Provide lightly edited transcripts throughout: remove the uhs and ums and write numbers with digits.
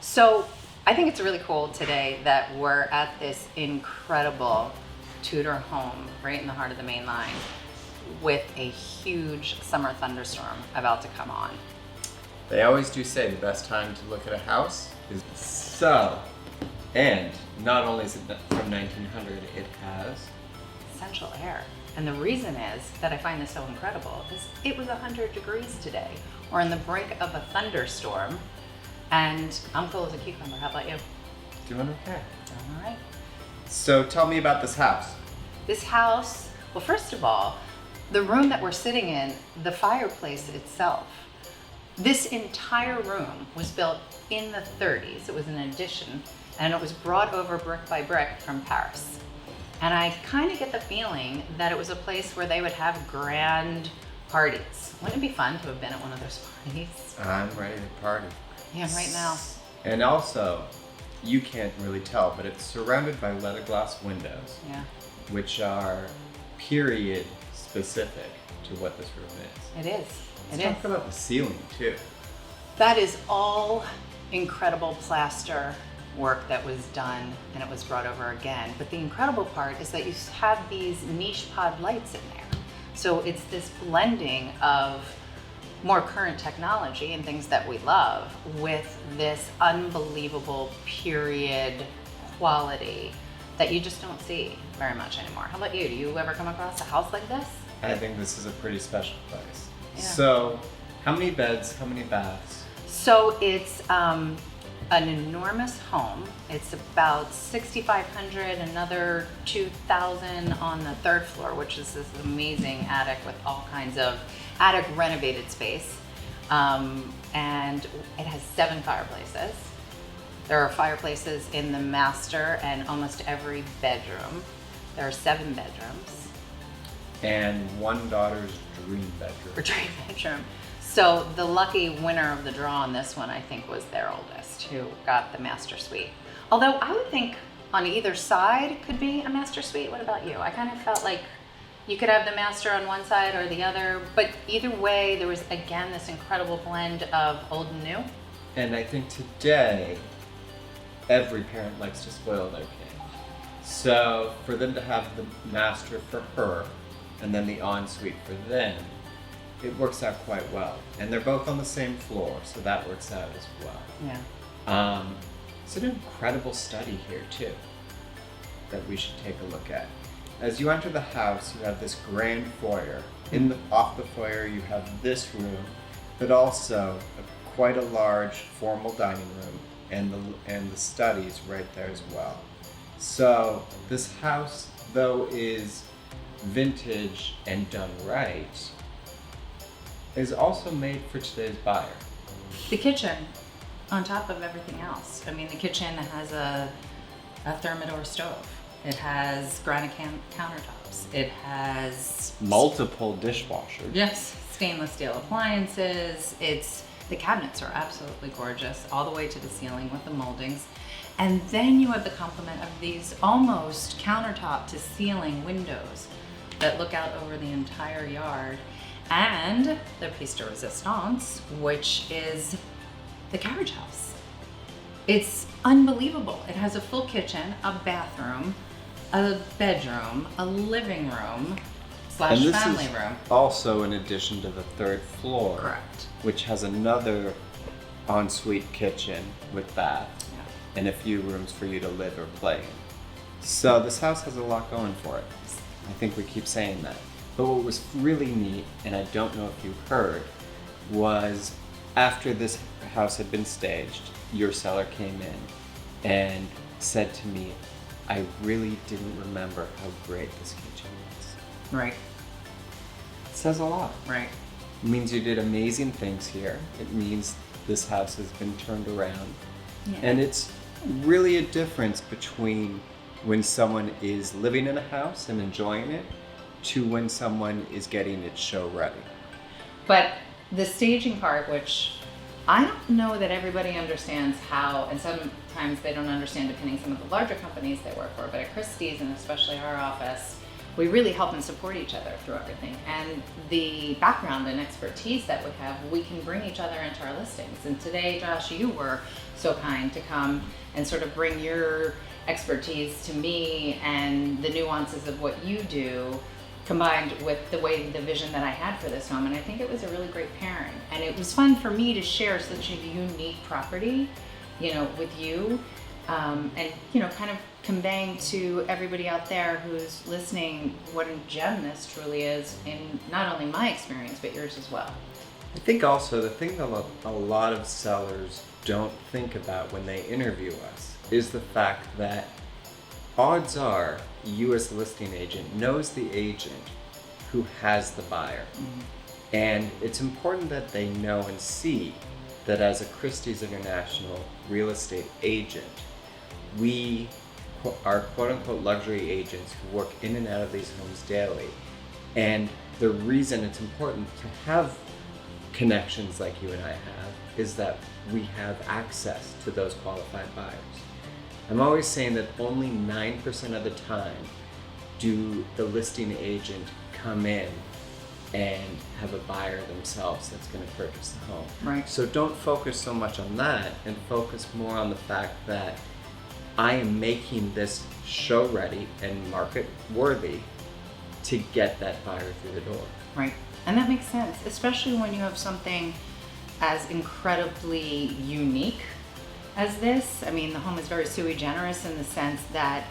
So I think it's really cool today that we're at this incredible Tudor home right in the heart of the main line with a huge summer thunderstorm about to come on. They always do say the best time to look at a house is so. And not only is it from 1900, it has Central air. And the reason is that I find this so incredible is it was 100 degrees today. We're on the brink of a thunderstorm and I'm cool as a cucumber. How about you? doing okay. All right. So tell me about this house. This house, well, first of all, the room that we're sitting in, the fireplace itself, this entire room was built in the 30s. It was an addition and it was brought over brick by brick from Paris. And I kind of get the feeling that it was a place where they would have grand parties. Wouldn't it be fun to have been at one of those parties? I'm ready to party. Yeah, right now. And also, you can't really tell, but it's surrounded by leaded glass windows, Yeah, which are period specific to what this room is. it is. Let's It is. talk about the ceiling too. That is all incredible plaster work that was done and it was brought over again. But the incredible part is that you have these niche pod lights in there. So it's this blending of more current technology and things that we love with this unbelievable period quality that you just don't see very much anymore. How about you? Do you ever come across a house like this? I think this is a pretty special place. Yeah. So, how many beds, how many baths? So it's an enormous home. It's about 6,500, another 2,000 on the third floor, which is this amazing attic with all kinds of attic renovated space. And it has 7 fireplaces. There are fireplaces in the master and almost every bedroom. There are 7 bedrooms. And one daughter's dream bedroom. Or dream bedroom. So the lucky winner of the draw on this one, I think, was their oldest, who got the master suite. Although I would think on either side could be a master suite. What about you? I kind of felt like you could have the master on one side or the other, but either way, there was, again, this incredible blend of old and new. And I think today, every parent likes to spoil their kid. So for them to have the master for her and then the ensuite for them, it works out quite well. And they're both on the same floor, so that works out as well. Yeah. It's an incredible study here too that we should take a look at. As you enter the house, you have this grand foyer. Off the foyer, you have this room, but also quite a large formal dining room and the studies right there as well. So this house, though, is vintage and done right, is also made for today's buyer. The kitchen, on top of everything else. I mean, the kitchen has a Thermidor stove. It has granite countertops. It has Multiple dishwashers. yes, stainless steel appliances. The cabinets are absolutely gorgeous, all the way to the ceiling with the moldings. And then you have the complement of these almost countertop to ceiling windows that look out over the entire yard. And the piece de resistance, which is the carriage house. It's unbelievable. It has a full kitchen, a bathroom, a bedroom, a living room / family room. Also in addition to the third floor. Correct. Which has another ensuite kitchen with bath Yeah. and a few rooms for you to live or play in. So this house has a lot going for it. I think we keep saying that. But what was really neat, and I don't know if you heard, was after this house had been staged, your seller came in and said to me, I really didn't remember how great this kitchen was. Right, It says a lot. right. It means you did amazing things here. It means this house has been turned around. Yeah. And it's really a difference between when someone is living in a house and enjoying it to when someone is getting it show ready. But the staging part, which I don't know that everybody understands how, and sometimes they don't understand depending some of the larger companies they work for, but at Christie's and especially our office, we really help and support each other through everything. And the background and expertise that we have, we can bring each other into our listings. And today, Josh, you were so kind to come and sort of bring your expertise to me and the nuances of what you do, combined with the vision that I had for this home. And I think it was a really great pairing. And it was fun for me to share such a unique property, with you, and, kind of conveying to everybody out there who's listening what a gem this truly is in not only my experience, but yours as well. I think also the thing that a lot of sellers don't think about when they interview us is the fact that odds are you as a listing agent knows the agent who has the buyer. Mm-hmm. And it's important that they know and see that as a Christie's International real estate agent, we are quote-unquote luxury agents who work in and out of these homes daily. And the reason it's important to have connections like you and I have is that we have access to those qualified buyers. I'm always saying that only 9% of the time do the listing agent come in and have a buyer themselves that's going to purchase the home. Right. So don't focus so much on that and focus more on the fact that I am making this show ready and market worthy to get that buyer through the door. Right. And that makes sense, especially when you have something as incredibly unique as this. I mean, the home is very sui generis in the sense that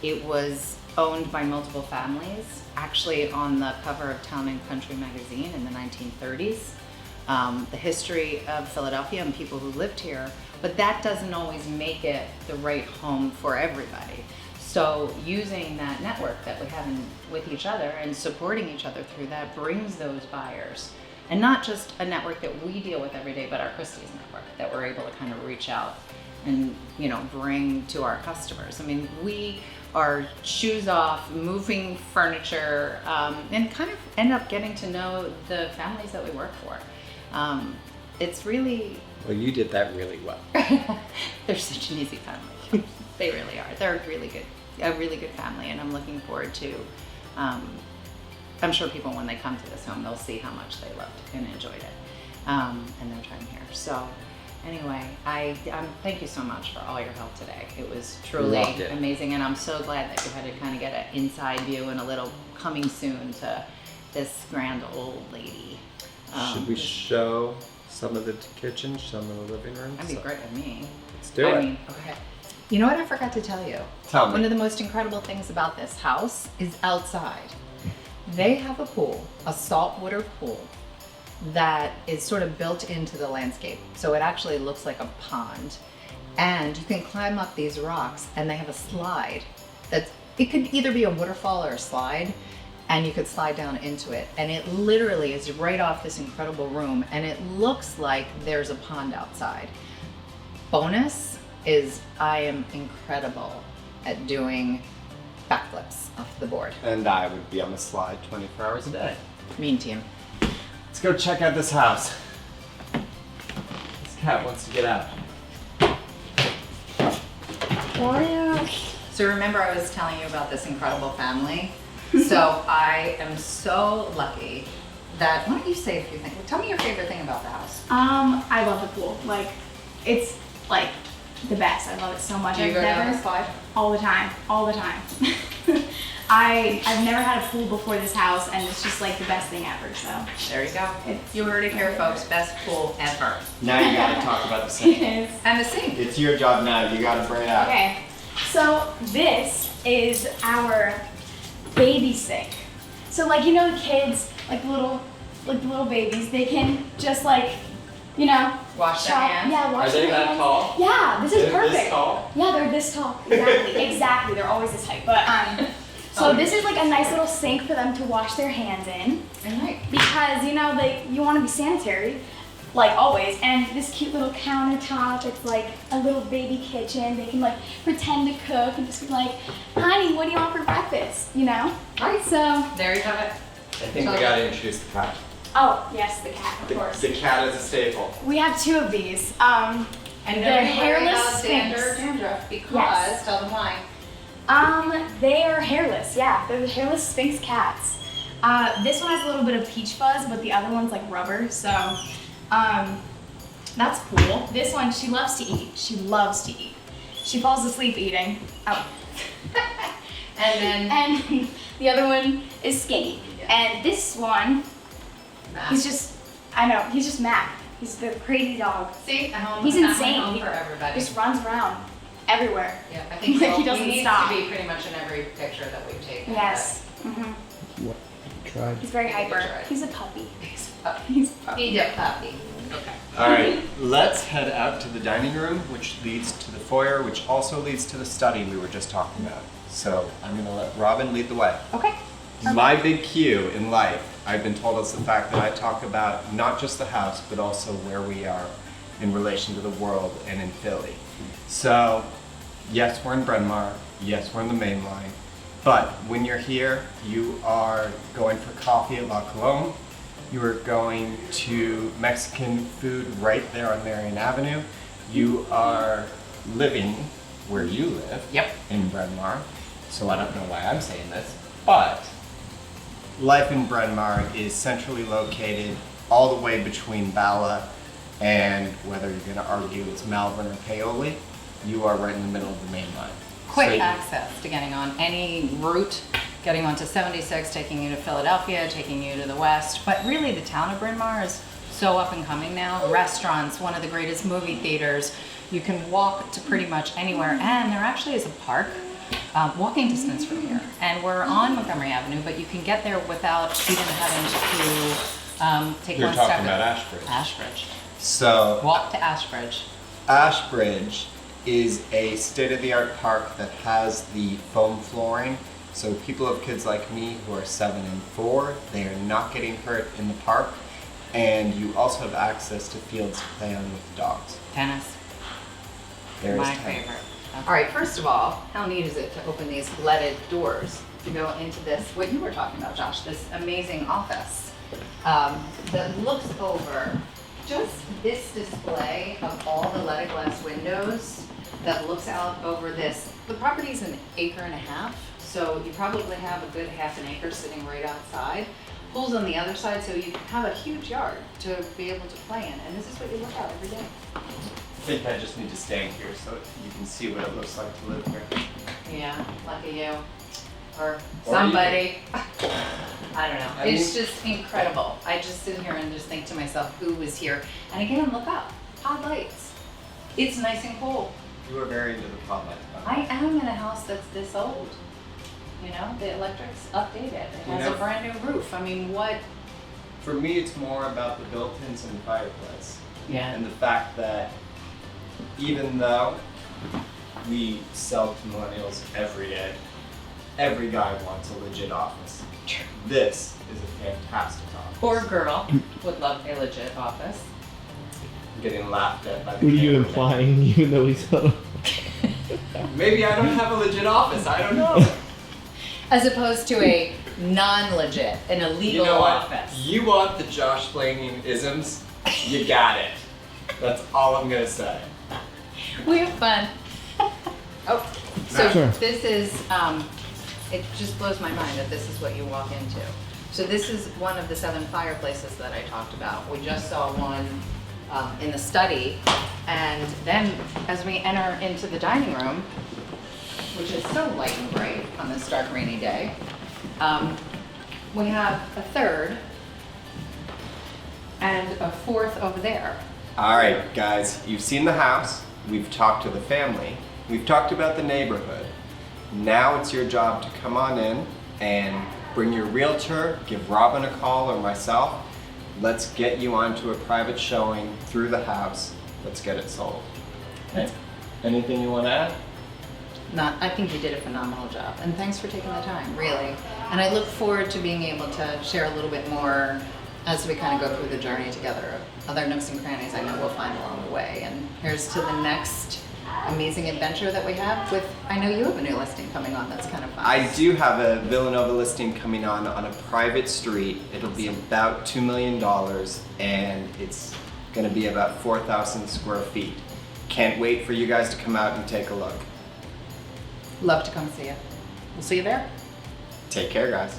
it was owned by multiple families, actually on the cover of Town and Country magazine in the 1930s. The history of Philadelphia and people who lived here, but that doesn't always make it the right home for everybody. So using that network that we have with each other and supporting each other through that brings those buyers. And not just a network that we deal with every day, but our Christie's network that we're able to kind of reach out and bring to our customers. I mean, we are shoes off, moving furniture, and kind of end up getting to know the families that we work for. It's really... Well, you did that really well. They're such an easy family. They really are. They're a really good family, and I'm looking forward to, I'm sure people when they come to this home, they'll see how much they loved and enjoyed it, and their time here. So anyway, thank you so much for all your help today. It was truly amazing, and I'm so glad that you had to kind of get an inside view and a little coming soon to this grand old lady. Should we show some of the kitchen, some of the living room? That'd be great with me. Let's do it. Okay. You know what I forgot to tell you? Tell me. One of the most incredible things about this house is outside. They have a pool, a saltwater pool, that is sort of built into the landscape. So it actually looks like a pond. And you can climb up these rocks, and they have a slide it could either be a waterfall or a slide, and you could slide down into it. And it literally is right off this incredible room, and it looks like there's a pond outside. Bonus is I am incredible at doing backflips off the board. And I would be on the slide 24 hours a day. Mean team. Let's go check out this house. This cat wants to get out. So remember I was telling you about this incredible family? So I am so lucky that, why don't you say a few things? Tell me your favorite thing about the house. I love the pool. Like, it's like the best. I love it so much. Do you go down the slide? All the time. I've never had a pool before this house, and it's just like the best thing ever. So there you go. You heard it here, folks. Best pool ever. Now you gotta talk about the sink. And the sink. It's your job now. You gotta bring it out. Okay. So this is our baby sink. So like the kids, like the little babies, they can just like, wash their hands. Yeah, wash Are they their that hands. tall? Yeah, this is They're perfect. this tall? Yeah, they're this tall. Exactly. They're always this height. But so this is like a nice little sink for them to wash their hands in. Right. Because you want to be sanitary, like always. And this cute little countertop, it's like a little baby kitchen. They can like pretend to cook and just be like, honey, what do you want for breakfast? Right. So there you have it. I think we gotta introduce the cat. oh yes, the cat, of course. The cat is a staple. We have two of these. And they're hairless Sandra, because Yes. tell them why. They are hairless. Yeah, they're the hairless Sphinx cats. This one has a little bit of peach fuzz, but the other one's like rubber. So, That's cool. This one, she loves to eat. She loves to eat. She falls asleep eating. Oh. And the other one is Skinny. Yeah. And this one, he's just Mac. He's the crazy dog. See, at home, he's insane. Home for everybody. Just runs around everywhere. Yeah, I think like so. he doesn't needs stop. to be pretty much in every picture that we've taken. Yes. What? Tried. He's very hyper. Tried. He's a puppy. He's a puppy. He's a puppy. He's a puppy. Okay. All right, let's head out to the dining room, which leads to the foyer, which also leads to the study we were just talking about. So I'm gonna let Robin lead the way. Okay. My big cue in life, I've been told, is the fact that I talk about not just the house, but also where we are in relation to the world and in Philly. So, yes, we're in Bryn Mawr. Yes, we're in the main line. But when you're here, you are going for coffee at La Colombe. You are going to Mexican food right there on Marion Avenue. You are living where you live. Yep. In Bryn Mawr. So I don't know why I'm saying this, but life in Bryn Mawr is centrally located all the way between Bala and whether you're going to argue it's Malvern or Paoli, you are right in the middle of the main line. Quick So- access to getting on any route, getting onto 76, taking you to Philadelphia, taking you to the west. But really, the town of Bryn Mawr is so up and coming now. Restaurants, one of the greatest movie theaters. You can walk to pretty much anywhere, and there actually is a park, walking distance from here. And we're on Montgomery Avenue, but you can get there without even having to take You're one step. talking about Ashbridge. Ashbridge. So Walk to Ashbridge. Ashbridge is a state-of-the-art park that has the foam flooring. So people of kids like me who are 7 and 4, they are not getting hurt in the park. And you also have access to fields to play on with the dogs. Tennis. There is My tennis. favorite. All right, first of all, how neat is it to open these leaded doors to go into this, what you were talking about, Josh, this amazing office that looks over just this display of all the leaded glass windows that looks out over this. The property's an acre and a half, so you probably have a good half an acre sitting right outside. Pool's on the other side, so you have a huge yard to be able to play in, and this is what you look out every day. I think I just need to stand here so you can see what it looks like to live here. Yeah, lucky you. Or Or somebody. I don't know. I It's mean- just incredible. I just sit here and just think to myself, who is here? And again, look up. Pod lights. It's nice and cool. You are very into the pod lights. I am in a house that's this old. You know, the electric's updated. It has know- a brand new roof. I mean, what? For me, it's more about the built-ins and the fireplace. Yeah. And the fact that even though we sell to millennials every day, every guy wants a legit office. This is a fantastic office. Poor girl would love a legit office. I'm getting laughed at by the What are you cameraman. implying, even though he's not? Maybe I don't have a legit office. I don't know. As opposed to a non-legit, an illegal You know what? office. You want the Josh Blaney isms? You got it. That's all I'm gonna say. We have fun. Oh, so Sure. this is, it just blows my mind that this is what you walk into. So this is one of the 7 fireplaces that I talked about. We just saw one in the study, and then as we enter into the dining room, which is so light and bright on this dark rainy day, we have a third and a fourth over there. All right, guys, you've seen the house. We've talked to the family. We've talked about the neighborhood. Now it's your job to come on in and bring your realtor, give Robin a call or myself. Let's get you onto a private showing through the house. Let's get it sold. Okay. Anything you want to add? I think you did a phenomenal job, and thanks for taking the time, really. And I look forward to being able to share a little bit more as we kind of go through the journey together of other nooks and crannies I know we'll find along the way. And here's to the next amazing adventure that we have with, I know you have a new listing coming on that's kind of fun. I do have a Villanova listing coming on a private street. It'll be about $2 million, and it's gonna be about 4,000 square feet. Can't wait for you guys to come out and take a look. Love to come see you. We'll see you there. Take care, guys.